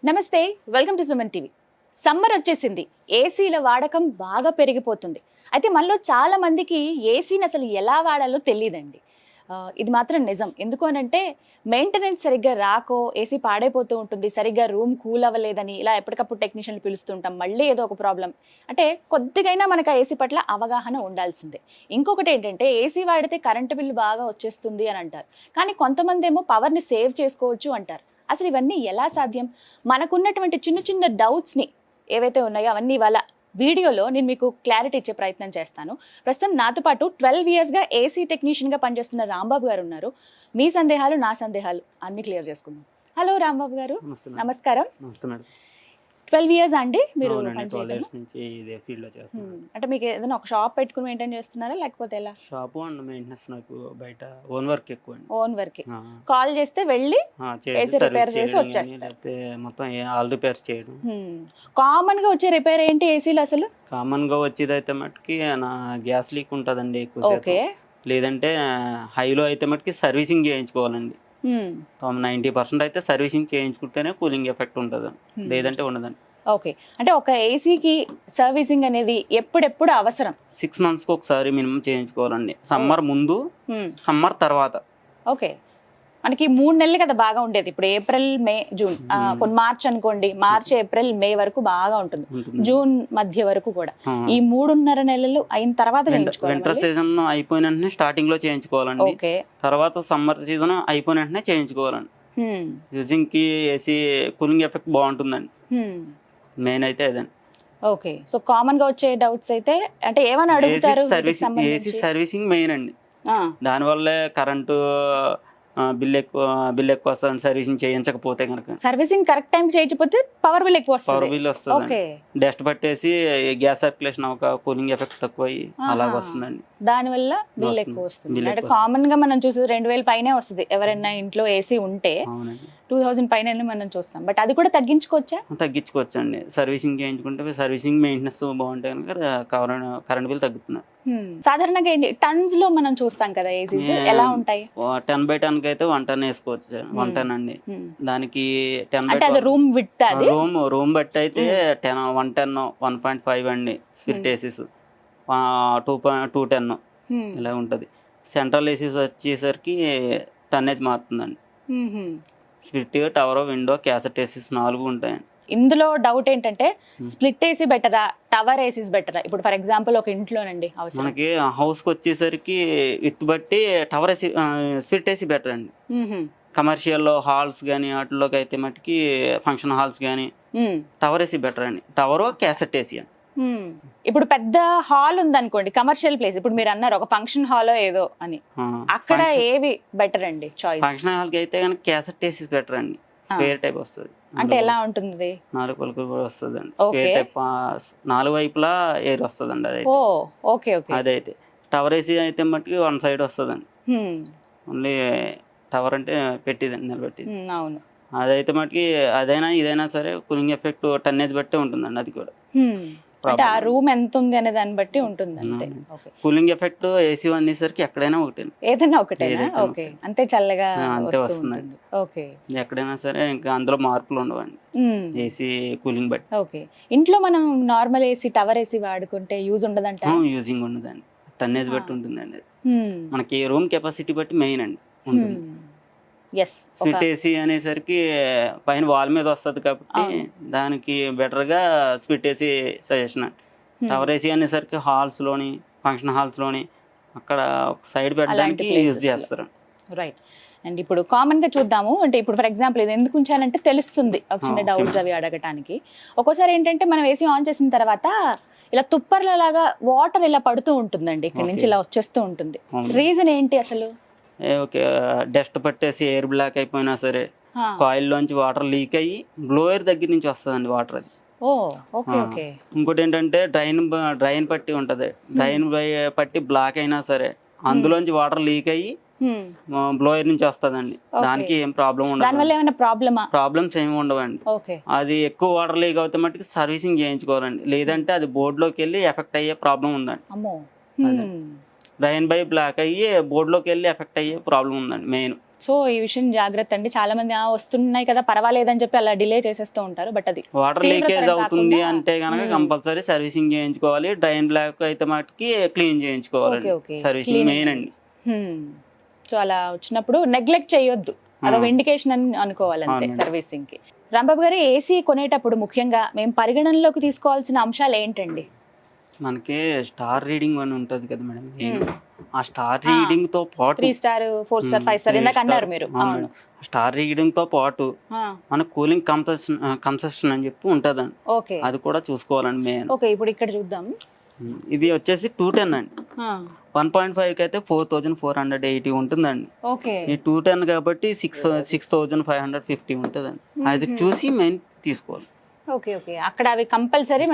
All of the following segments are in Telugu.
నమస్తే, welcome to Suman TV. Summer వచ్చేసింది, ఏసీల వాడకం బాగా పెరిగిపోతుంది. అయితే మనలో చాలా మందికి ఏసీని అసలు ఎలా వాడాలో తెలియదండి. ఇది మాత్రం నిజం. ఎందుకు అనంటే మెయింటెనెన్స్ సరిగ్గా రాకో ఏసీ పాడైపోతూ ఉంటుంది, సరిగ్గా రూమ్ కూల్ అవ్వలేదని ఇలా ఎప్పటికప్పుడు టెక్నీషియన్లు పిలుస్తుంటాం. మళ్ళీ ఏదో ఒక ప్రాబ్లం. అంటే కొద్దిగైనా మనకు ఆ ఏసీ పట్ల అవగాహన ఉండాల్సిందే. ఇంకొకటి ఏంటంటే ఏసీ వాడితే కరెంటు బిల్లు బాగా వచ్చేస్తుంది అని అంటారు. కానీ కొంతమంది ఏమో పవర్ని సేవ్ చేసుకోవచ్చు అంటారు. అసలు ఇవన్నీ ఎలా సాధ్యం? మనకున్నటువంటి చిన్న చిన్న డౌట్స్ని ఏవైతే ఉన్నాయో అవన్నీ ఇవాళ వీడియోలో నేను మీకు క్లారిటీ ఇచ్చే ప్రయత్నం చేస్తాను. ప్రస్తుతం నాతో పాటు 12 ఇయర్స్గా ఏసీ టెక్నీషియన్గా పనిచేస్తున్న రాంబాబు గారు ఉన్నారు. మీ సందేహాలు నా సందేహాలు అన్ని క్లియర్ చేసుకుందాం. హలో రాంబాబు గారు, నమస్కారం. 12 ఇయర్స్ అండి మీరు అంటే మీకు ఏదైనా ఒక షాప్ పెట్టుకుని మెయింటైన్ చేస్తున్నారా లేకపోతే ఎలా? షాప్ అండ్ మెయింటెనెన్స్ నాకు బయట ఓన్ వర్క్ ఎక్కువ. Own work. కాల్ చేస్తే వెళ్ళి ఏసీ రిపేర్ చేసి వచ్చేస్తారు. మొత్తం ఆల్ రిపేర్స్ చేయడం. కామన్ గా వచ్చే రిపేర్ ఏంటి ఏసీలో అసలు? కామన్ గా వచ్చేది అయితే మటుకి నా గ్యాస్ లీక్ ఉంటుందండి ఎక్కువ. లేదంటే హైలో అయితే మటుకి సర్వీసింగ్ చేయించుకోవాలండి. 90% అయితే సర్వీసింగ్ చేయించుకుంటేనే కూలింగ్ ఎఫెక్ట్ ఉంటుంది, లేదంటే ఉండదండి. ఓకే, అంటే ఒక ఏసీకి సర్వీసింగ్ అనేది ఎప్పుడెప్పుడు అవసరం? 6 monthsకి ఒకసారి మినిమం చేయించుకోవాలండి. సమ్మర్ ముందు, సమ్మర్ తర్వాత. ఓకే, మనకి 3 నెలలు కదా బాగా ఉండేది. ఇప్పుడు ఏప్రిల్, మే, జూన్, కొన్ని మార్చ్ అనుకోండి, మార్చ్, ఏప్రిల్, మే వరకు బాగా ఉంటుంది, జూన్ మధ్య వరకు కూడా. ఈ 3.5 నెలలు అయిన తర్వాత వింటర్ సీజన్ అయిపోయిన వెంటనే స్టార్టింగ్ లో చేయించుకోవాలండి. తర్వాత సమ్మర్ సీజన్ అయిపోయిన వెంటనే చేయించుకోవాలండి. యూజింగ్ కి ఏసీ కూలింగ్ ఎఫెక్ట్ బాగుంటుందండి. మెయిన్ అయితే అదండి. ఓకే, సో కామన్ గా వచ్చే డౌట్స్ అయితే అంటే ఏమని అడుగుతారు? ఏసీ సర్వీసింగ్ మెయిన్ అండి. దానివల్లే కరెంటు బిల్ ఎక్కువ వస్తుంది సర్వీసింగ్ చేయించకపోతే కనుక. సర్వీసింగ్ కరెక్ట్ టైం చేయకపోతే పవర్ బిల్ ఎక్కువ వస్తుంది. పవర్ బిల్ వస్తుంది, డస్ట్ పట్టేసి గ్యాస్ సర్క్యులేషన్ ఒక కూలింగ్ ఎఫెక్ట్ తక్కువ అలాగ వస్తుందండి. దానివల్ల బిల్ ఎక్కువ వస్తుంది. అంటే కామన్ గా మనం చూసేది 2000 పైనే వస్తుంది. ఎవరైనా ఇంట్లో ఏసీ ఉంటే 2000 పైన మనం చూస్తాం. బట్ అది కూడా తగ్గించుకోవచ్చు అండి. సర్వీసింగ్ చేయించుకుంటే సర్వీసింగ్ మెయింటెనెన్స్ బాగుంటే కనుక కరెంట్ బిల్ తగ్గుతుంది. సాధారణంగా టన్స్ లో మనం చూస్తాం కదా ఏసీస్, ఎలా ఉంటాయి? 10/10 అయితే 1 ton వేసుకోవచ్చు. 1 ton అండి. దానికి 10 రూమ్ విడ్త్, రూమ్ బట్టి అయితే 1 ton 1.5 అండి. స్ప్లిట్ ఏసీస్ 210 ఇలా ఉంటది. సెంట్రల్ ఏసీస్ వచ్చేసరికి టన్నేజ్ మారుతుందండి. Split, tower, window, cassette ACs 4 ఉంటాయండి. ఇందులో డౌట్ ఏంటంటే స్ప్లిట్ ఏసీ బెటరా, టవర్ ఏసీస్ బెటరా? ఇప్పుడు ఫర్ ఎగ్జాంపుల్ ఒక ఇంట్లోనండి మనకి హౌస్ కి వచ్చేసరికి విత్ బట్టి tower AC, split AC better అండి. కమర్షియల్ హాల్స్ కానీ వాటిలోకి అయితే మటుకి ఫంక్షన్ హాల్స్ కానీ టవర్ ఏసీ బెటర్ అండి. టవర్, క్యాసెట్ ఏసీ అండి. ఇప్పుడు పెద్ద హాల్ ఉంది అనుకోండి, కమర్షియల్ ప్లేస్, ఇప్పుడు మీరు అన్నారు ఒక ఫంక్షన్ హాల్ ఏదో అని, అక్కడ ఏవి బెటర్ అండి చాయిస్? ఫంక్షన్ హాల్ కి అయితే కనుక క్యాసెట్ ఏసీ బెటర్ అండి. స్క్వేర్ టైప్ వస్తుంది. అంటే ఎలా ఉంటుంది? 4 పలుకులు కూడా వస్తుంది అండి. స్క్వేర్ టైప్ 4 వైపులా ఎయిర్ వస్తుంది అండి. అదైతే టవర్ ఏసీ అయితే మట్టుకి 1 side వస్తుందండి. ఓన్లీ టవర్ అంటే పెట్టిదండి, నిలబెట్టింది. అవును. అదైతే మటుకి అదైనా ఇదైనా సరే కూలింగ్ ఎఫెక్ట్ టన్నేజ్ బట్టే ఉంటుందండి. అది కూడా అంటే ఆ రూమ్ ఎంత ఉంది అనే దాన్ని బట్టి ఉంటుంది అంతే. కూలింగ్ ఎఫెక్ట్ ఏసీ అనేసరికి ఎక్కడైనా ఒకటే, ఏదైనా ఒకటే. ఓకే, అంతే చల్లగా అంతే వస్తుందండి. ఓకే, ఎక్కడైనా సరే ఇంకా అందులో మార్పులు ఉండవండి ఏసీ కూలింగ్ బట్టి. ఓకే, ఇంట్లో మనం నార్మల్ ఏసీ, టవర్ ఏసీ వాడుకుంటే యూజ్ ఉండదంట? యూజింగ్ ఉండదండి, టన్నేజ్ బట్టి ఉంటుందండి. మనకి రూమ్ కెపాసిటీ బట్టి మెయిన్ అండి ఉంటుంది. స్ప్లిట్ ఏసీ అనేసరికి పైన వాల్ మీద వస్తుంది కాబట్టి దానికి బెటర్ గా స్ప్లిట్ ఏసీ సజెషన్ అండి. టవర్ ఏసీ అనేసరికి హాల్స్ లోని, ఫంక్షన్ హాల్స్ లోని అక్కడ ఒక సైడ్ పెట్టడానికి యూజ్ చేస్తారు. రైట్. అండ్ ఇప్పుడు కామన్ గా చూద్దాము. అంటే ఇప్పుడు ఫర్ ఎగ్జాంపుల్ ఇది ఎందుకు ఉంచానంటే తెలుస్తుంది, ఒక చిన్న డౌట్స్ అవి అడగటానికి. ఒక్కోసారి ఏంటంటే మనం ఏసీ ఆన్ చేసిన తర్వాత ఇలా తుప్పర్లలాగా వాటర్ ఇలా పడుతూ ఉంటుందండి, ఇక్కడ నుంచి ఇలా వచ్చేస్తూ ఉంటుంది. రీజన్ ఏంటి అసలు? ఓకే, డస్ట్ పట్టేసి ఎయిర్ బ్లాక్ అయిపోయినా సరే కాయిల్ లోంచి వాటర్ లీక్ అయ్యి బ్లోయర్ దగ్గర నుంచి వస్తుందండి వాటర్. అది ఇంకోటి ఏంటంటే డ్రైన్ పట్టి ఉంటది. డ్రైన్ పట్టి బ్లాక్ అయినా సరే అందులోంచి వాటర్ లీక్ అయ్యి బ్లోయర్ నుంచి వస్తుందండి. దానికి ఏం ప్రాబ్లం ఉండదు, ప్రాబ్లమ్స్ ఏమి ఉండవండి. అది ఎక్కువ వాటర్ లీక్ అవుతే మట్టుకు సర్వీసింగ్ చేయించుకోవాలండి, లేదంటే అది బోర్డులోకి వెళ్ళి ఎఫెక్ట్ అయ్యే ప్రాబ్లం ఉందండి. డ్రైన్ బై బ్లాక్ అయ్యి బోర్డులోకి వెళ్ళి ఎఫెక్ట్ అయ్యే ప్రాబ్లం ఉందండి మెయిన్. సో ఈ విషయం జాగ్రత్త అండి. చాలా మంది వస్తున్నాయి కదా పర్వాలేదని చెప్పి అలా డిలే చేసేస్తూ ఉంటారు. బట్ అది వాటర్ లీకేజ్ అవుతుంది అంటే కనుక కంపల్సరీ సర్వీసింగ్ చేయించుకోవాలి. డ్రైన్ బ్లాక్ అయితే మటుకి క్లీన్ చేయించుకోవాలి. సర్వీసింగ్ మెయిన్ అండి. సో అలా వచ్చినప్పుడు నెగ్లెక్ట్ చేయొద్దు, అదొక ఇండికేషన్ అని అనుకోవాలి అంతే సర్వీసింగ్ కి. రాంబాబు గారు, ఏసీ కొనేటప్పుడు ముఖ్యంగా మేము పరిగణనలోకి తీసుకోవాల్సిన అంశాలు ఏంటండి? మనకి స్టార్ రీడింగ్ అని ఉంటది కదా మేడం, ఆ స్టార్ రీడింగ్ తో పాటు 3 స్టార్ 4 స్టార్ 5 స్టార్ ఇందాక అన్నారు మీరు. స్టార్ రీడింగ్ తో పాటు మన కూలింగ్ కన్సెషన్ అని చెప్పి ఉంటదండి. ఓకే, అది కూడా చూసుకోవాలండి మెయిన్. ఓకే, ఇప్పుడు ఇక్కడ చూద్దాం. ఇది వచ్చేసి 210 అండి. 1.5 కి అయితే 4480 ఉంటుందండి. ఓకే, ఈ 210 కాబట్టి 6550 ఉంటుందండి. అది చూసి మెయిన్ తీసుకోవాలి. ఓకే, ఓకే, అక్కడ అవి కంపల్సరీ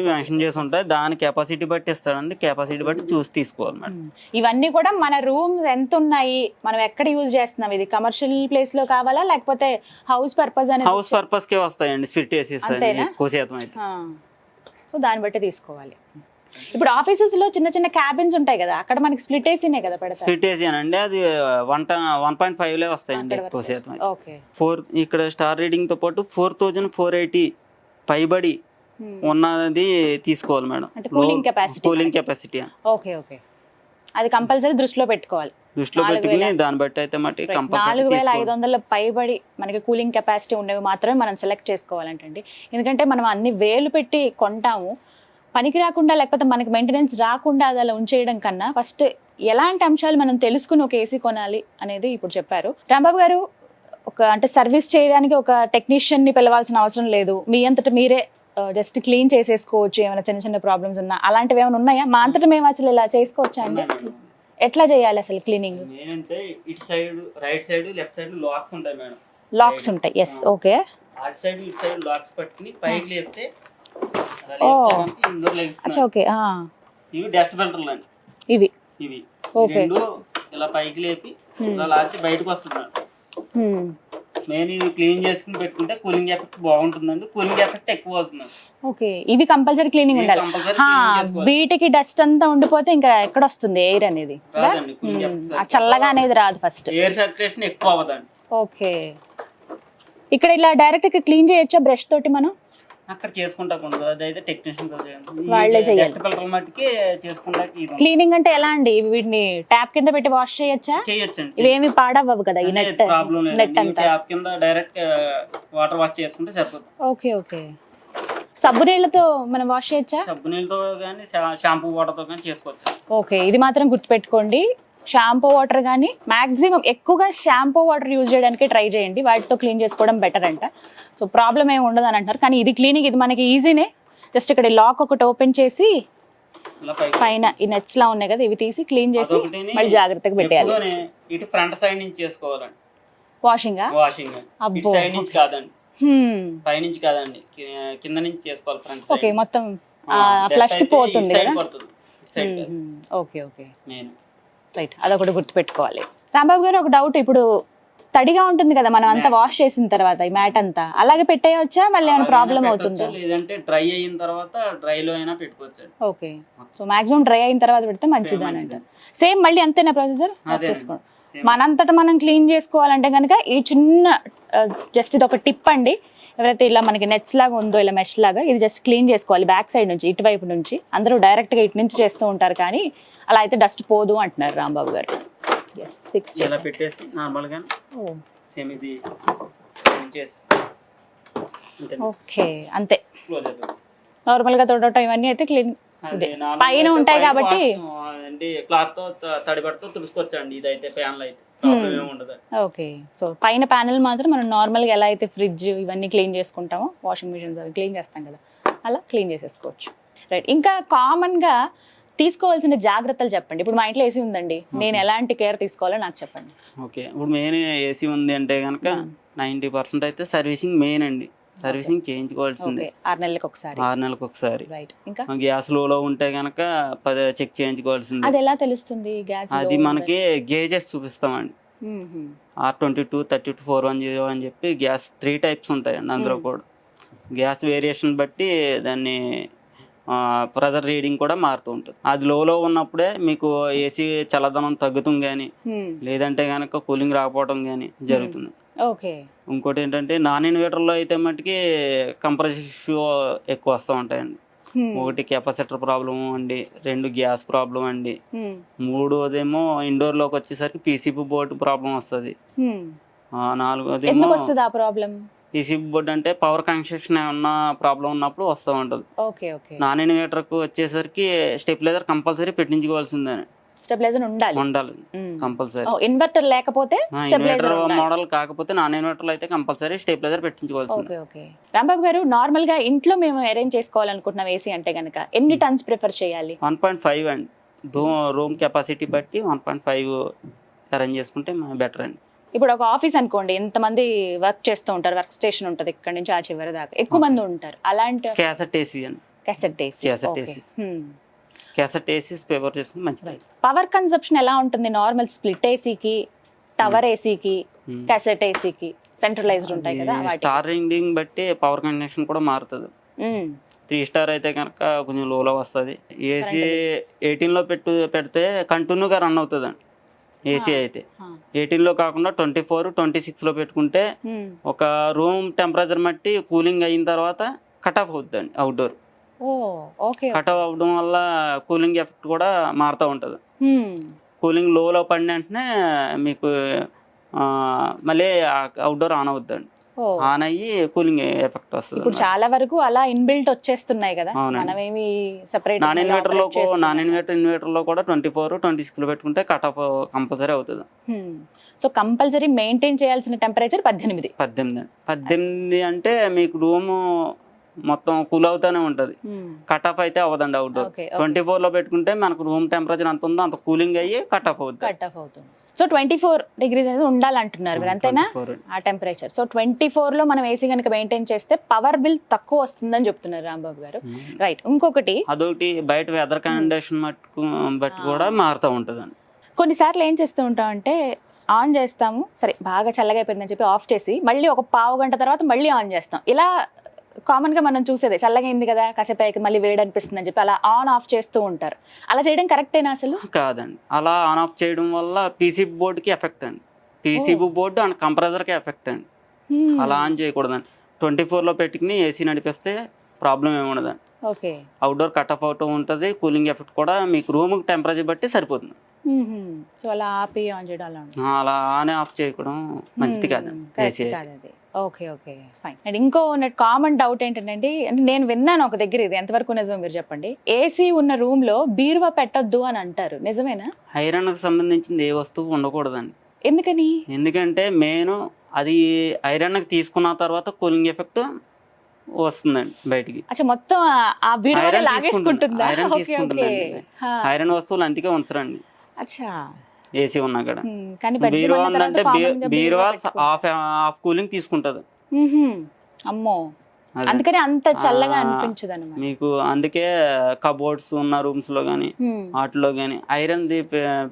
మెన్షన్ చేసి ఉంటాయి. దాని కెపాసిటీ బట్టి ఇస్తాడండి, కెపాసిటీ బట్టి చూసి తీసుకోవాలి మేడం. ఇవన్నీ కూడా మన రూమ్స్ ఎంత ఉన్నాయి, మనం ఎక్కడ యూజ్ చేస్తున్నాం, ఇది కమర్షియల్ ప్లేస్ లో కావాలా లేకపోతే హౌస్ పర్పస్ అనేది? హౌస్ పర్పస్ కే వస్తాయండి, స్ప్లిట్ వేసి ఎక్కువ శాతం అయితే. సో దాన్ని బట్టి తీసుకోవాలి. ఇప్పుడు ఆఫీసెస్ లో చిన్న చిన్న క్యాబిన్స్ ఉంటాయి కదా, అక్కడ మనకి స్ప్లిట్ ఏసీనే కదా పెడతారు. స్ప్లిట్ ఏసీ అండి, అది 1.5 లే వస్తాయండి ఎక్కువ శాతం. ఓకే, 4 ఇక్కడ స్టార్ రీడింగ్ తో పాటు 4480 పైబడి ఉన్నది తీసుకోవాలి madam. Cooling capacity. Okay, okay, అది కంపల్సరీ దృష్టిలో పెట్టుకోవాలి. దృష్టిలో పెట్టుకుని దాన్ని బట్టి అయితే మట్టి 4500 పైబడి మనకి కూలింగ్ కెపాసిటీ ఉండేవి మాత్రమే మనం సెలెక్ట్ చేసుకోవాలంటండి. ఎందుకంటే మనం అన్ని వేలు పెట్టి కొంటాము, పనికి రాకుండా లేకపోతే మనకి మెయింటెనెన్స్ రాకుండా అది అలా ఉంచేయడం కన్నా ఫస్ట్ ఎలాంటి అంశాలు మనం తెలుసుకుని ఒక ఏసీ కొనాలి అనేది ఇప్పుడు చెప్పారు. రాంబాబు గారు, అంటే సర్వీస్ చేయడానికి ఒక టెక్నీషియన్ ని పిలవాల్సిన అవసరం లేదు, మీ అంతటా మీరే జస్ట్ క్లీన్ చేసేసుకోవచ్చు. ఏమైనా చిన్న చిన్న ప్రాబ్లమ్స్ ఉన్నా అలాంటివి ఏమైనా ఉన్నాయా? మా అంతటా మేము అసలు ఇలా చేసుకోవచ్చా అండి? ఎట్లా చేయాలి అసలు క్లీనింగ్? ఇటు side right side left side locks ఉంటాయి మేడం. లాక్స్ ఉంటాయి, ఎస్, ఓకే. అటు సైడ్ ఇటు సైడ్ లాక్స్ పట్టుకుని పైకి లేపితే ఓకే. ఇవి డస్ట్ ఫిల్టర్లు అండి. ఇవి రెండు ఇలా పైకి లేపి ఇలా లాచి బయటకు వస్తుంది. నేను ఇది క్లీన్ చేసుకుని పెట్టుకుంటే కూలింగ్ ఎఫెక్ట్ బాగుంటుందండి, కూలింగ్ ఎఫెక్ట్ ఎక్కువ అవుతుంది. ఓకే, ఇవి కంపల్సరీ క్లీనింగ్ ఉండాలి. వీటికి డస్ట్ అంతా ఉండిపోతే ఇంకా ఎక్కడ వస్తుంది ఎయిర్ అనేది? చల్లగా అనేది రాదు, ఫస్ట్ ఎయిర్ సర్క్యులేషన్ ఎక్కువ అవ్వదండి. ఓకే, ఇక్కడ ఇలా డైరెక్ట్ గా క్లీన్ చేయొచ్చా బ్రష్ తోటి? మనం అక్కడ చేసుకుంటా అదైతే టెక్నీషియన్ వాళ్ళే చేయాలి. క్లీనింగ్ అంటే ఎలా అండి? వీటిని ట్యాప్ కింద పెట్టి వాష్ చేయొచ్చా? చేయొచ్చండి, ఇవేమి పాడవ్వవు కదా ఈ నెట్ అంతా? ట్యాప్ కింద డైరెక్ట్ వాటర్ వాష్ చేసుకుంటే సరిపోతుంది. Okay, okay. సబ్బు నీళ్ళతో మనం వాష్ చేయొచ్చా? సబ్బు నీళ్ళతో కానీ షాంపూ వాటర్ తో కానీ చేసుకోవచ్చు. ఓకే, ఇది మాత్రం గుర్తుపెట్టుకోండి, షాంపూ వాటర్ కానీ మాక్సిమం ఎక్కువగా షాంపూ వాటర్ యూజ్ చేయడానికి ట్రై చేయండి, వాటితో క్లీన్ చేసుకోవడం బెటర్ అంట. సో ప్రాబ్లం ఏమి ఉండదు అని అంటారు. కానీ ఇది క్లీనింగ్, ఇది మనకి ఈజీనే. జస్ట్ ఇక్కడ లాక్ ఒకటి ఓపెన్ చేసి పైన ఈ నెట్స్ లా ఉన్నాయి కదా, ఇవి తీసి క్లీన్ చేసి మళ్ళీ జాగ్రత్తగా పెట్టేయాలి. ఇటు ఫ్రంట్ సైడ్ నుంచి చేసుకోవాలండి వాషింగ్. ఇటు సైడ్ నుంచి కాదండి, పై నుంచి కాదండి, కింద నుంచి చేసుకోవాలి ఫ్రంట్ సైడ్. ఓకే, మొత్తం ఫ్లష్ పోతుంది కదా. ఓకే, ఓకే, రైట్, అదొకటి గుర్తుపెట్టుకోవాలి. రాంబాబు గారు, ఒక డౌట్, ఇప్పుడు తడిగా ఉంటుంది కదా మనం అంతా వాష్ చేసిన తర్వాత ఈ మ్యాట్ అంతా అలాగే పెట్టేయచ్చా? మళ్ళీ ఏమైనా ప్రాబ్లం అవుతుందా? లేదంటే డ్రై అయిన తర్వాత డ్రై లో అయినా పెట్టుకోవచ్చు. ఓకే, సో మాక్సిమం డ్రై అయిన తర్వాత పెడితే మంచిది అని అంటారు. సేమ్ మళ్ళీ అంతేనా ప్రొసీజర్? మనంతటా మనం క్లీన్ చేసుకోవాలంటే కనుక ఈ చిన్న జస్ట్ ఇది ఒక టిప్ అండి. ఎవరైతే ఇలా మనకి నెట్స్ లాగా ఉందో ఇలా మెష్ లాగా, ఇది జస్ట్ క్లీన్ చేసుకోవాలి బ్యాక్ సైడ్ నుంచి, ఇటువైపు నుంచి. అందరూ డైరెక్ట్ గా ఇటు నుంచి చేస్తూ ఉంటారు, కానీ అలా అయితే డస్ట్ పోదు అంటున్నారు రాంబాబు గారు. ఫిక్స్ చేసి పెట్టేసి నార్మల్ గా సేమ్ ఇది చేసి ఓకే, అంతే. నార్మల్ గా తోడటం ఇవన్నీ అయితే క్లీన్ పైన ఉంటాయి కాబట్టి క్లాత్ తో తడిబడితో తుడుచుకోవచ్చండి. ఇదైతే ప్యాన్ అయితే ఓకే, సో పైన ప్యానెల్ మాత్రం మనం నార్మల్ గా ఎలా అయితే ఫ్రిడ్జ్ ఇవన్నీ క్లీన్ చేసుకుంటామో, వాషింగ్ మిషన్స్ అవి క్లీన్ చేస్తాం కదా, అలా క్లీన్ చేసేసుకోవచ్చు. రైట్, ఇంకా కామన్ గా తీసుకోవాల్సిన జాగ్రత్తలు చెప్పండి. ఇప్పుడు మా ఇంట్లో ఏసీ ఉందండి, నేను ఎలాంటి కేర్ తీసుకోవాలో నాకు చెప్పండి. ఓకే, ఇప్పుడు మెయిన్ ఏసీ ఉంది అంటే కనుక 90% అయితే సర్వీసింగ్ మెయిన్ అండి. సర్వీసింగ్ చేయించుకోవాల్సిందే 6 నెలలకు ఒకసారి. 6 నెలలకు ఒకసారి. రైట్, ఇంకా గ్యాస్ లో ఉంటే కనుక చెక్ చేయించుకోవాల్సింది. అది ఎలా తెలుస్తుంది గ్యాస్? అది మనకి గేజెస్ చూపిస్తామండి. R22, 32, 410 అని చెప్పి గ్యాస్ 3 టైప్స్ ఉంటాయండి. అందులో కూడా గ్యాస్ వేరియేషన్ బట్టి దాన్ని ప్రెజర్ రీడింగ్ కూడా మారుతూ ఉంటుంది. అది లోలో ఉన్నప్పుడే మీకు ఏసీ చల్లదనం తగ్గుతుంది కానీ లేదంటే కనుక కూలింగ్ రాకపోవడం కానీ జరుగుతుంది. ఓకే. ఇంకోటి ఏంటంటే నాన్ ఇన్వర్టర్లో అయితే మటుకి కంప్రెసర్ ఇష్యూ ఎక్కువ వస్తూ ఉంటాయండి. ఒకటి కెపాసిటర్ ప్రాబ్లం అండి, 2 గ్యాస్ ప్రాబ్లం అండి, 3వదేమో ఇండోర్లోకి వచ్చేసరికి పీసీబీ బోర్డు ప్రాబ్లం వస్తుంది, 4వదేమో పీసీబీ బోర్డు అంటే పవర్ కన్స్ట్రక్షన్ ఏమన్నా ప్రాబ్లం ఉన్నప్పుడు వస్తూ ఉంటుంది. నాన్ ఇన్వర్టర్కు వచ్చేసరికి స్టెబిలైజర్ కంపల్సరీ పెట్టించుకోవాల్సిందే, స్టెబిలైజర్ ఉండాలి కంపల్సరీ. ఇన్వర్టర్ లేకపోతే ఇన్వర్టర్ మోడల్ కాకపోతే నాన్ ఇన్వర్టర్ అయితే కంపల్సరీ స్టెబిలైజర్ పెట్టించుకోవాల్సింది. రాంబాబు గారు, నార్మల్ గా ఇంట్లో మేము అరేంజ్ చేసుకోవాలనుకుంటున్నాం ఏసీ అంటే గనక ఎన్ని టన్స్ ప్రిఫర్ చేయాలి? 1.5 అండి. రూమ్ కెపాసిటీ బట్టి 1.5 అరేంజ్ చేసుకుంటే బెటర్ అండి. ఇప్పుడు ఒక ఆఫీస్ అనుకోండి, ఎంతమంది వర్క్ చేస్తూ ఉంటారు, వర్క్ స్టేషన్ ఉంటుంది ఇక్కడ నుంచి ఆ చివరి దాకా, ఎక్కువ మంది ఉంటారు, అలాంటి క్యాసెట్ ఏసీ అండి. క్యాసెట్ ఏసీ ప్రిఫర్ చేసుకుంటే మంచిది. పవర్ కన్సంప్షన్ ఎలా ఉంటుంది? నార్మల్ స్ప్లిట్ ఏసీకి, టవర్ ఏసీకి, క్యాసెట్ ఏసీకి సెంట్రలైజ్డ్ ఉంటాయి కదా, స్టార్ రేటింగ్ బట్టి పవర్ కన్సంప్షన్ కూడా మారుతుంది. 3 స్టార్ అయితే కనుక కొంచెం లోలో వస్తుంది. ఏసీ 18లో పెడితే కంటిన్యూగా రన్ అవుతుంది అండి. ఏసీ అయితే 18లో కాకుండా 24, 26లో పెట్టుకుంటే ఒక రూమ్ టెంపరేచర్ బట్టి కూలింగ్ అయిన తర్వాత కట్ ఆఫ్ అవుతుంది అండి. అవుట్డోర్ కట్ ఆఫ్ అవ్వడం వల్ల కూలింగ్ ఎఫెక్ట్ కూడా మారుతూ ఉంటుంది. కూలింగ్ లోలో పడిన వెంటనే మీకు మళ్ళీ అవుట్డోర్ ఆన్ అవుద్దండి. ఆన్ అయ్యి కూలింగ్ ఎఫెక్ట్ వస్తుంది. ఇప్పుడు చాలా వరకు అలా ఇన్బిల్ట్ వచ్చేస్తున్నాయి కదా, మనమేమి సెపరేట్. నాన్ ఇన్వర్టర్ లో కూడా 24, 26లో పెట్టుకుంటే కట్ ఆఫ్ కంపల్సరీ అవుతుంది. సో కంపల్సరీ మెయింటైన్ చేయాల్సిన టెంపరేచర్ 18 అంటే మీకు రూమ్ మొత్తం కూల్ అవుతానే ఉంటది, కట్ ఆఫ్ అయితే అవ్వదండి. అవుట్డోర్ 24లో పెట్టుకుంటే మనకు రూమ్ టెంపరేచర్ ఎంత ఉందో అంత కూలింగ్ అయ్యి కట్ ఆఫ్ అవుతుంది. సో 24 degrees అనేది ఉండాలంటున్నారు మీరు, అంతేనా? ఆ టెంపరేచర్. సో 24లో మనం ఏసీ కనుక మెయింటైన్ చేస్తే పవర్ బిల్ తక్కువ వస్తుందని చెప్తున్నారు రాంబాబు గారు. రైట్. ఇంకొకటి అదొకటి బయట వెదర్ కండిషన్ బట్టి కూడా మారుతూ ఉంటుందండి. కొన్నిసార్లు ఏం చేస్తూ ఉంటాం అంటే ఆన్ చేస్తాము, సరే బాగా చల్లగా అయిపోయిందని చెప్పి ఆఫ్ చేసి మళ్ళీ ఒక పావు గంట తర్వాత మళ్ళీ ఆన్ చేస్తాం. ఇలా కామన్ గా మనం చూసేదే, చల్లగా అయింది కదా కాసేపు మళ్ళీ వేడి అనిపిస్తుంది అని చెప్పి అలా ఆన్ ఆఫ్ చేస్తూ ఉంటారు. అలా చేయడం కరెక్టేనా? అసలు కాదండి. అలా ఆన్ ఆఫ్ చేయడం వల్ల పీసీబీ బోర్డుకి ఎఫెక్ట్ అండి. పీసీబీ బోర్డు అండ్ కంప్రెసర్కి ఎఫెక్ట్ అండి. అలా ఆన్ చేయకూడదండి. 24లో పెట్టుకుని ఏసీ నడిపిస్తే ప్రాబ్లం ఏమి ఉండదండి. అవుట్డోర్ కట్ ఆఫ్ అవుతూ ఉంటుంది, కూలింగ్ ఎఫెక్ట్ కూడా మీకు రూమ్ టెంపరేచర్ బట్టి సరిపోతుంది. సో అలా ఆపి ఆన్ చేయడం, అలా ఆన్ ఆఫ్ చేయడం మంచిది కాదండి. Okay, fine. అండ్ ఇంకో కామన్ డౌట్ ఏంటంటే, నేను విన్నాను ఒక దగ్గర, ఇది ఎంతవరకు నిజమో మీరు చెప్పండి, ఏసీ ఉన్న రూమ్ లో బీరువా పెట్టొద్దు అని అంటారు, నిజమేనా? ఐరన్ కి సంబంధించింది ఏ వస్తువు ఉండకూడదండి. ఎందుకని? ఎందుకంటే మెయిన్ అది ఐరన్ కి తీసుకున్న తర్వాత కూలింగ్ ఎఫెక్ట్ వస్తుందండి బయటికి. మొత్తం ఆ బీరువా లాగేసుకుంటుందా? ఐరన్ వస్తువులు అందుకే ఉంచరండి ఏసీ ఉన్నా కూడా. బీరువా ఉందంటే బీరువా హాఫ్ కూలింగ్ తీసుకుంటది. అమ్మో, అందుకని అంత చల్లగా అనిపించదు అన్నమాట మీకు. అందుకే కబోర్డ్స్ ఉన్న రూమ్స్ లో గానీ వాటిలో గానీ ఐరన్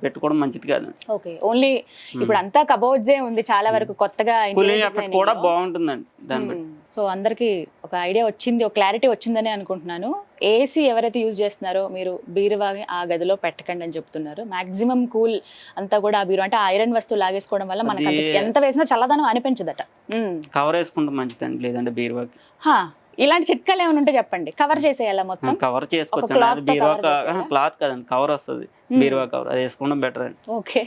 పెట్టుకోవడం మంచిది కాదు. ఓకే, ఓన్లీ ఇప్పుడు అంతా కబోర్డ్స్ ఉంది చాలా వరకు కొత్తగా. కూలింగ్ ఎఫెక్ట్ కూడా బాగుంటుందండి దాన్ని బట్టి. సో అందరికి ఒక ఐడియా వచ్చింది, ఒక క్లారిటీ వచ్చిందని అనుకుంటున్నాను. ఏసీ ఎవరైతే యూజ్ చేస్తున్నారో మీరు బీరువా ఆ గదిలో పెట్టకండి అని చెప్తున్నారు. మాక్సిమం కూల్ అంతా కూడా ఆ బీరువా అంటే ఐరన్ వస్తువు లాగేసుకోవడం వల్ల మనకి ఎంత వేసినా చల్లదనం అనిపించదట. కవర్ వేసుకుంటే మంచిదండి, లేదంటే బీరువాకి. ఇలాంటి చిట్కాలు ఏమైనా ఉంటే చెప్పండి. కవర్ చేసేయాలా? మొత్తం కవర్ చేసుకోవచ్చు. బీరువా క్లాత్ కదండి, కవర్ వస్తుంది, బీరువా కవర్, అది వేసుకోవడం బెటర్ అండి. ఓకే.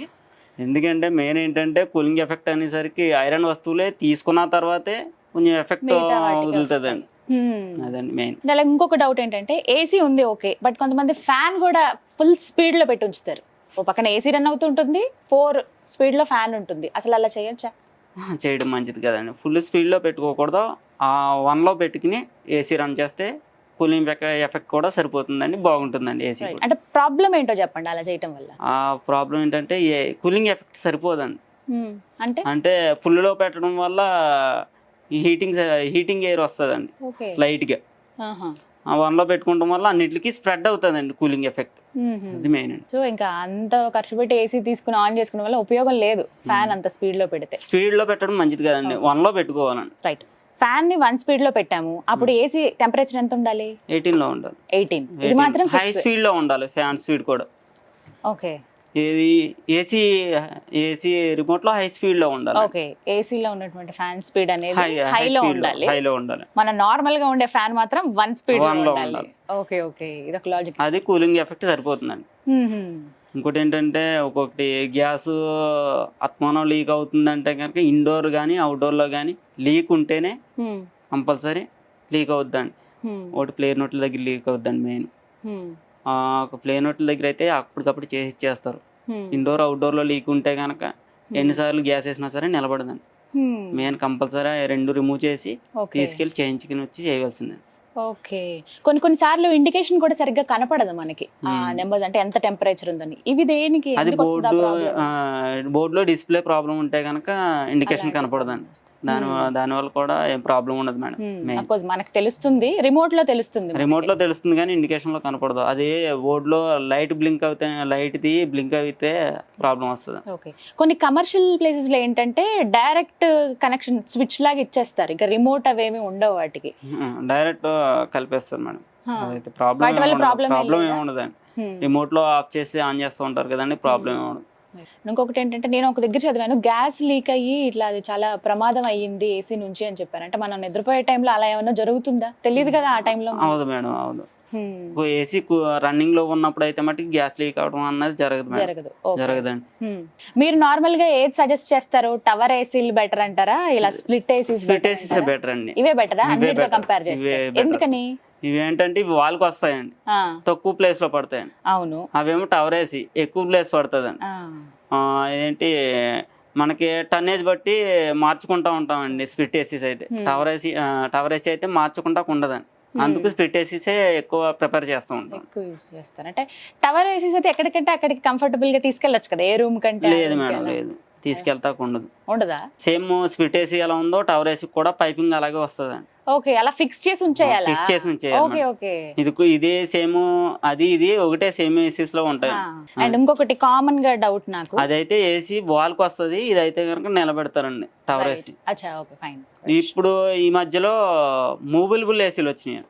ఎందుకంటే మెయిన్ ఏంటంటే కూలింగ్ ఎఫెక్ట్ అనేసరికి ఐరన్ వస్తువులే తీసుకున్న తర్వాతే కొంచెం ఎఫెక్ట్ వదులుతుందండి. అదండి మెయిన్. అలా ఇంకొక డౌట్ ఏంటంటే, ఏసీ ఉంది ఓకే, బట్ కొంతమంది ఫ్యాన్ కూడా ఫుల్ స్పీడ్ లో పెట్టి ఉంచుతారు. ఓ పక్కన ఏసీ రన్ అవుతుంటుంది, 4 స్పీడ్ లో ఫ్యాన్ ఉంటుంది. అసలు అలా చేయొచ్చా? చేయడం మంచిది కదండి. ఫుల్ స్పీడ్ లో పెట్టుకోకూడదు, 1లో పెట్టుకుని ఏసీ రన్ చేస్తే కూలింగ్ ఎఫెక్ట్ కూడా సరిపోతుందండి, బాగుంటుందండి ఏసీ. అంటే ప్రాబ్లం ఏంటో చెప్పండి అలా చేయటం వల్ల. ఆ ప్రాబ్లం ఏంటంటే కూలింగ్ ఎఫెక్ట్ సరిపోదండి. అంటే ఫుల్ లో పెట్టడం వల్ల హీటింగ్ ఎయిర్ వస్తుందండి లైట్ గా. 1లో పెట్టుకోవడం వల్ల అన్నిటికీ స్ప్రెడ్ అవుతుందండి కూలింగ్ ఎఫెక్ట్. అది మెయిన్ అండి. సో ఇంకా అంత ఖర్చు పెట్టి ఏసీ తీసుకుని ఆన్ చేసుకోవడం వల్ల ఉపయోగం లేదు, ఫ్యాన్ అంత స్పీడ్ లో పెడితే. స్పీడ్ లో పెట్టడం మంచిది కదండి, 1లో పెట్టుకోవాలండి. రైట్. ఫ్యాన్ ని 1 స్పీడ్ లో పెట్టాము, అప్పుడు ఏసీ టెంపరేచర్ ఎంత ఉండాలి? 18 లో ఉండాలి. 18. ఇది మాత్రం హై స్పీడ్ లో ఉండాలి ఫ్యాన్ స్పీడ్ కూడా. ఓకే. ఇది ఏసీ ఏసీ రిమోట్ లో హై స్పీడ్ లో ఉండాలి. ఓకే, ఏసీలో ఉన్నటువంటి ఫ్యాన్ స్పీడ్ అనేది హైలో ఉండాలి. హైలో ఉండాలి. మన నార్మల్ గా ఉండే ఫ్యాన్ మాత్రం 1 స్పీడ్ లో 1 లో ఉండాలి. ఉండాలి. ఓకే ఓకే, ఇది ఒక లాజిక్. అది కూలింగ్ ఎఫెక్ట్ సరిపోతుందండి. ఇంకోటి ఏంటంటే ఒక్కొక్కటి గ్యాస్ అత్మానం లీక్ అవుతుందంటే కనుక ఇండోర్ కానీ అవుట్డోర్లో కానీ లీక్ ఉంటేనే కంపల్సరీ లీక్ అవుద్దండి. ఒకటి ప్లేయర్ నోట్ల దగ్గర లీక్ అవుద్దండి మెయిన్. ఒక ప్లేయర్ నోట్ల దగ్గర అయితే అప్పటికప్పుడు చేసి ఇచ్చేస్తారు. ఇండోర్ అవుట్డోర్లో లీక్ ఉంటే కనుక ఎన్నిసార్లు గ్యాస్ వేసినా సరే నిలబడదండి. మెయిన్ కంపల్సరీ 2 రిమూవ్ చేసి తీసుకెళ్ళి చేయించుకుని వచ్చి చేయవలసిందే. ఓకే, కొన్ని సార్లు ఇండికేషన్ కూడా సరిగ్గా కనపడదు మనకి, ఆ నెంబర్ అంటే ఎంత టెంపరేచర్ ఉందని. ఇవి దేనికి? అది బోర్డులో డిస్ప్లే ప్రాబ్లం ఉంటే కనుక ఇండికేషన్ కనపడదండి. దానివల్ల కూడా ఏం ప్రాబ్లం ఉండదు మేడం. మనకు తెలుస్తుంది, రిమోట్ లో తెలుస్తుంది కానీ ఇండికేషన్ లో కనపడదు. అది బోర్డు లో లైట్ బ్లింక్ అవుతే బ్లింక్ అయితే ప్రాబ్లం వస్తుంది. ఓకే, కొన్ని కమర్షియల్ ప్లేసెస్ లో ఏంటంటే డైరెక్ట్ కనెక్షన్ స్విచ్ లాగా ఇచ్చేస్తారు, ఇంకా రిమోట్ అవేమి ఉండవు వాటికి, డైరెక్ట్ కలిపేస్తారు మేడం. అదైతే ప్రాబ్లం ఏమి ఉండదండి. రిమోట్ లో ఆఫ్ చేసి ఆన్ చేస్తూ ఉంటారు కదండి, ప్రాబ్లం ఏమి ఉండదు. ఇంకొకటి ఏంటంటే నేను ఒక దగ్గర చదివాను, గ్యాస్ లీక్ అయ్యి ఇట్లా అది చాలా ప్రమాదం అయ్యింది ఏసీ నుంచి అని చెప్పారు. అంటే మనం నిద్రపోయే టైంలో అలా ఏమన్నా జరుగుతుందా? తెలియదు కదా ఆ టైంలో. అవును మేడం, అవును. ఏసీ రన్నింగ్ లో ఉన్నప్పుడు అయితే మటుకు గ్యాస్ లీక్ అవడం అన్నది జరగదండి. మీరు నార్మల్ గా ఏది సజెస్ట్ చేస్తారు? టవర్ ఏసీలు బెటర్ అంటారా, ఇలా స్ప్లిట్ ఏసీస్ బెటర్ అండి? ఇవే బెటరా అన్నిటితో కంపేర్ చేస్తే? ఎందుకని? ఇవేంటంటే ఇవి వాల్కి వస్తాయండి, తక్కువ ప్లేస్ లో పడతాయండి. అవును, అవేమో టవర్ ఏసీ ఎక్కువ ప్లేస్ పడుతుందండి. ఏంటి మనకి టన్నేజ్ బట్టి మార్చుకుంటా ఉంటామండి. స్ప్లిట్ ఏసీస్ అయితే టవర్ ఏసీ అయితే మార్చుకుంటా ఉండదండి. అందుకు స్ప్లిట్ ఏసీసే ఎక్కువ ప్రిఫర్ చేస్తూ ఉంటాం. ఎక్కువ యూజ్ చేస్తారు. అంటే టవర్ ఏసీస్ అయితే ఎక్కడికంటే అక్కడికి కంఫర్టబుల్ గా తీసుకెళ్ళొచ్చు కదా, ఏ రూమ్ కంటే? లేదు మేడం, లేదు, తీసుకెళ్తా ఉండదా. సేమ్ స్ప్లిట్ ఏసీ ఎలా ఉందో టవర్ ఏసీ కూడా పైపింగ్ అలాగే వస్తుందండి. ఓకే, అలా ఫిక్స్ చేసి ఉంచేయాలి. ఓకే ఓకే, ఇది సేమ్ ఇది ఒకటే సేమ్ ఏసీస్ లో ఉంటాయి. అండ్ ఇంకొకటి కామన్ గా డౌట్ నాకు, అదైతే ఏసీ వాల్ కి వస్తుంది, ఇదైతే కనుక నిలబెడతారండి టవర్ ఏసీ. ఇప్పుడు ఈ మధ్యలో మూవబుల్ ఏసీలు వచ్చినాయి.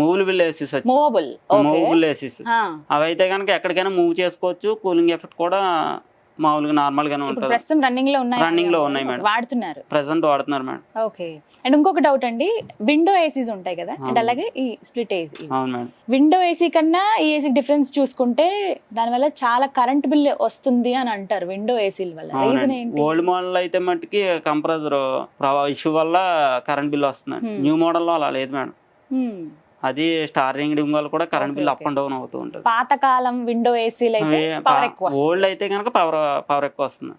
మూవబుల్ ఏసీస్ అవి అయితే కనుక ఎక్కడికైనా మూవ్ చేసుకోవచ్చు. కూలింగ్ ఎఫెక్ట్ కూడా మామూలుగా నార్మల్ గానే ఉంటుంది. ప్రస్తుతం రన్నింగ్ లో ఉన్నాయి మేడం, వాడుతున్నారు మేడం. ఓకే, అండ్ ఇంకొక డౌట్ అండి, విండో ఏసీస్ ఉంటాయి కదా, అండ్ అలాగే ఈ స్ప్లిట్ ఏసీ. అవును మేడం. విండో ఏసీ కన్నా ఈ ఏసీ డిఫరెన్స్ చూసుకుంటే దానివల్ల చాలా కరెంట్ బిల్ వస్తుంది అని అంటారు విండో ఏసీల వల్ల. రీజన్ ఏంటి? ఓల్డ్ మోడల్ అయితే మట్టుకి కంప్రెసర్ ఇష్యూ వల్ల కరెంట్ బిల్ వస్తుంది. న్యూ మోడల్ లో అలా లేదు మేడం. అది స్టార్ రింగ్ వల్ల కూడా current bill up and down అవుతూ ఉంటుంది. పాతకాలం విండో ఏసీలు అయితే పవర్ ఎక్కువ, ఓల్డ్ అయితే కనుక పవర్ ఎక్కువ వస్తుంది.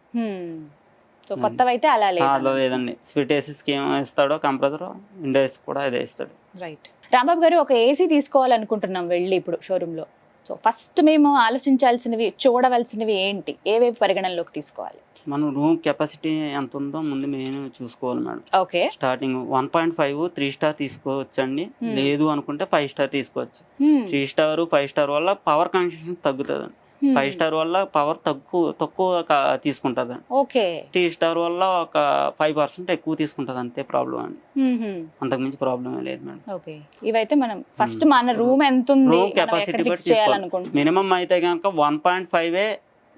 సో కొత్తవి అయితే అలా లేదండి. స్ప్లిట్ ఏసీస్కి ఏం ఇస్తాడో కంప్రెసర్, విండో ఏసీ కూడా అదే ఇస్తాడు. రైట్. రాంబాబు గారు, ఒక ఏసీ తీసుకోవాలనుకుంటున్నాం వెళ్ళి ఇప్పుడు షోరూమ్ లో. సో ఫస్ట్ మేము ఆలోచించాల్సినవి, చూడవలసినవి ఏంటి, ఏవేవి పరిగణనలోకి తీసుకోవాలి? మనం రూమ్ కెపాసిటీ ఎంత ఉందో ముందు మేము చూసుకోవాలి మేడం. ఓకే, స్టార్టింగ్ 1.5 3 స్టార్ తీసుకోవచ్చండి. లేదు అనుకుంటే 5 స్టార్ తీసుకోవచ్చు. 3 స్టార్ 5 స్టార్ వల్ల పవర్ కన్సంప్షన్ తగ్గుతుంది. 5 స్టార్ వల్ల పవర్ తక్కువ తీసుకుంటది. ఓకే, 3 స్టార్ వల్ల ఒక 5% ఎక్కువ తీసుకుంటది, అంతే ప్రాబ్లం అండి. అంతకుమించి ప్రాబ్లం లేదు మేడం. ఓకే, ఇవైతే మనం ఫస్ట్ మన రూమ్ ఎంత ఉంది, రూమ్ కెపాసిటీ బట్టి తీసుకోవాలి. మినిమం అయితే కనుక 1.5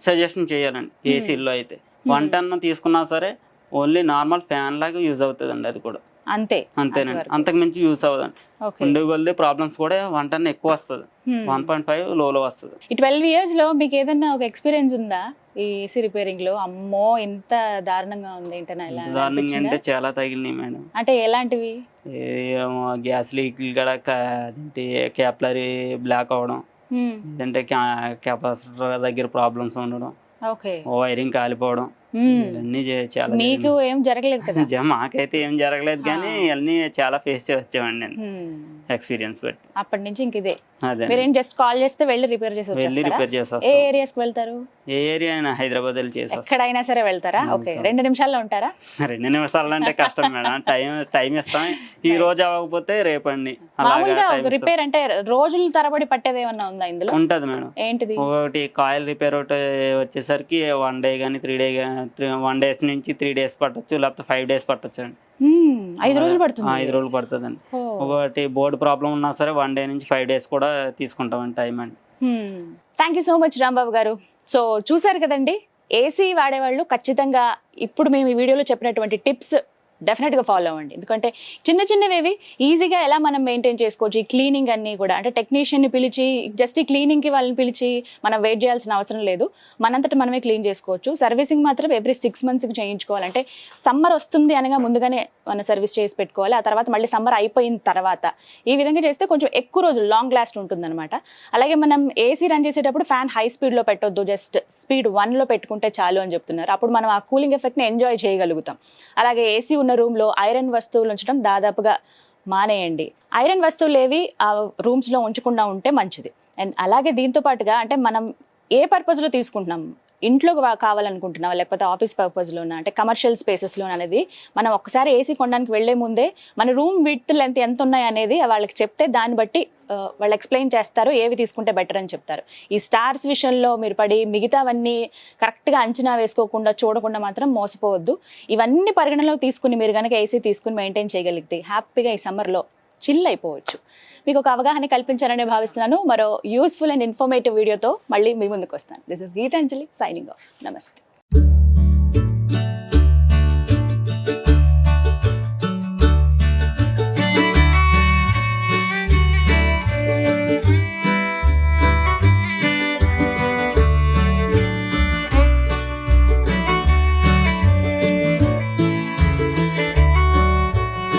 సజెషన్ చేయాలండి. ఏసీలో అయితే 110 తీసుకున్నా సరే ఓన్లీ నార్మల్ ఫ్యాన్ లాగా యూజ్ అవుతుందండి. అది కూడా అంతేనండి, అంతకు మించి యూజ్ అవ్వదండి. ఉండే కొద్ది ప్రాబ్లమ్స్ కూడా 110 ఎక్కువ వస్తుంది, 1.5 లోలో వస్తుంది. ఈ 12 years లో మీకు ఏదన్నా ఒక ఎక్స్పీరియన్స్ ఉందా ఈ ఏసీ రిపేరింగ్ లో? అమ్మో ఇంత దారుణంగా ఉంది దారుణంగా అంటే చాలా తగిలినాయి మేడం. అంటే ఎలాంటివి? గ్యాస్ లీక్ కూడా, అదేంటి క్యాప్లరీ బ్లాక్ అవడం, లేదంటే కెపాసిటర్ దగ్గర ప్రాబ్లమ్స్ ఉండడం, వైరింగ్ కాలిపోవడం, ఇవన్నీ చాలా. మీకు ఏం జరగలేదు కదా? మాకైతే ఏం జరగలేదు, కానీ ఇవన్నీ చాలా ఫేస్ చేసి వచ్చామండి నేను ఎక్స్పీరియన్స్ బట్టి. అప్పటి నుంచి ఇంక ఇదే. మీరేం జస్ట్ కాల్ చేస్తే వెళ్ళి రిపేర్ చేసి వచ్చేస్తారా? ఏ ఏరియాస్కి వెళ్తారు? ఏ ఏరియా అయినా హైదరాబాద్ వెళ్ళి చేసి ఎక్కడైనా సరే వెళ్తారా? ఓకే, 2 నిమిషాల్లో ఉంటారా? 2 నిమిషాలు అంటే కష్టం మేడం. టైం ఇస్తాం. ఈ రోజు అవ్వకపోతే రేపండి. మామూలుగా రిపేర్ అంటే రోజుల తరబడి పట్టేది ఏమన్నా ఉందా ఇందులో? ఉంటది మేడం. ఏంటిది? ఒకటి కాయిల్ రిపేర్ ఒకటి వచ్చేసరికి 1 డే కానీ 3 days నుంచి 3 days పట్టొచ్చు, లేకపోతే 5 days పట్టొచ్చు అండి. 5 రోజులు పడుతుంది. 5 రోజులు పడుతుందండి. ఒకటి బోర్డు ప్రాబ్లం ఉన్నా సరే 1 డే నుంచి 5 డేస్ కూడా తీసుకుంటామండి టైం అండి. Thank you so much Rambabu గారు. సో చూసారు కదండి, ఏసీ వాడేవాళ్ళు ఖచ్చితంగా ఇప్పుడు మేము ఈ వీడియోలో చెప్పినటువంటి టిప్స్ డెఫినెట్గా ఫాలో అవ్వండి. ఎందుకంటే చిన్న చిన్నవేవి ఈజీగా ఎలా మనం మెయింటైన్ చేసుకోవచ్చు. ఈ క్లీనింగ్ అన్నీ కూడా అంటే టెక్నీషియన్ని పిలిచి జస్ట్ ఈ క్లీనింగ్కి వాళ్ళని పిలిచి మనం వెయిట్ చేయాల్సిన అవసరం లేదు, మనంతట మనమే క్లీన్ చేసుకోవచ్చు. సర్వీసింగ్ మాత్రం ఎవ్రీ 6 monthsకి చేయించుకోవాలంటే సమ్మర్ వస్తుంది అనగా ముందుగానే మనం సర్వీస్ చేసి పెట్టుకోవాలి. ఆ తర్వాత మళ్ళీ సమ్మర్ అయిపోయిన తర్వాత ఈ విధంగా చేస్తే కొంచెం ఎక్కువ రోజులు లాంగ్ లాస్ట్ ఉంటుందన్నమాట. అలాగే మనం ఏసీ రన్ చేసేటప్పుడు ఫ్యాన్ హై స్పీడ్లో పెట్టొద్దు, జస్ట్ స్పీడ్ 1లో పెట్టుకుంటే చాలు అని చెప్తున్నారు. అప్పుడు మనం ఆ కూలింగ్ ఎఫెక్ట్ని ఎంజాయ్ చేయగలుగుతాం. అలాగే ఏసీ ఉన్న రూమ్లో ఐరన్ వస్తువులు ఉంచడం దాదాపుగా మానేయండి. ఐరన్ వస్తువులు ఏవి ఆ రూమ్స్లో ఉంచకుండా ఉంటే మంచిది. అండ్ అలాగే దీంతో పాటుగా అంటే మనం ఏ పర్పస్లో తీసుకుంటున్నాం, ఇంట్లో కావాలనుకుంటున్నావా లేకపోతే ఆఫీస్ పర్పస్లోనా అంటే కమర్షియల్ స్పేసెస్లోనా అనేది మనం ఒక్కసారి ఏసీ కొనడానికి వెళ్లే ముందే మన రూమ్ విడ్త్ లెంత్ ఎంత ఉన్నాయి అనేది వాళ్ళకి చెప్తే దాన్ని బట్టి వాళ్ళు ఎక్స్ప్లెయిన్ చేస్తారు ఏవి తీసుకుంటే బెటర్ అని చెప్తారు. ఈ స్టార్స్ విషయంలో మీరు పడి మిగతావన్నీ కరెక్ట్గా అంచనా వేసుకోకుండా చూడకుండా మాత్రం మోసపోవద్దు. ఇవన్నీ పరిగణలోకి తీసుకుని మీరు కనుక ఏసీ తీసుకుని మెయింటైన్ చేయగలిగితే హ్యాపీగా ఈ సమ్మర్లో చిల్ అయిపోవచ్చు. మీకు ఒక అవగాహన కల్పించారని భావిస్తున్నాను. మరో యూస్ఫుల్ అండ్ ఇన్ఫర్మేటివ్ వీడియోతో మళ్ళీ మీ ముందుకు వస్తాను. This is Geetanjali signing off. నమస్తే.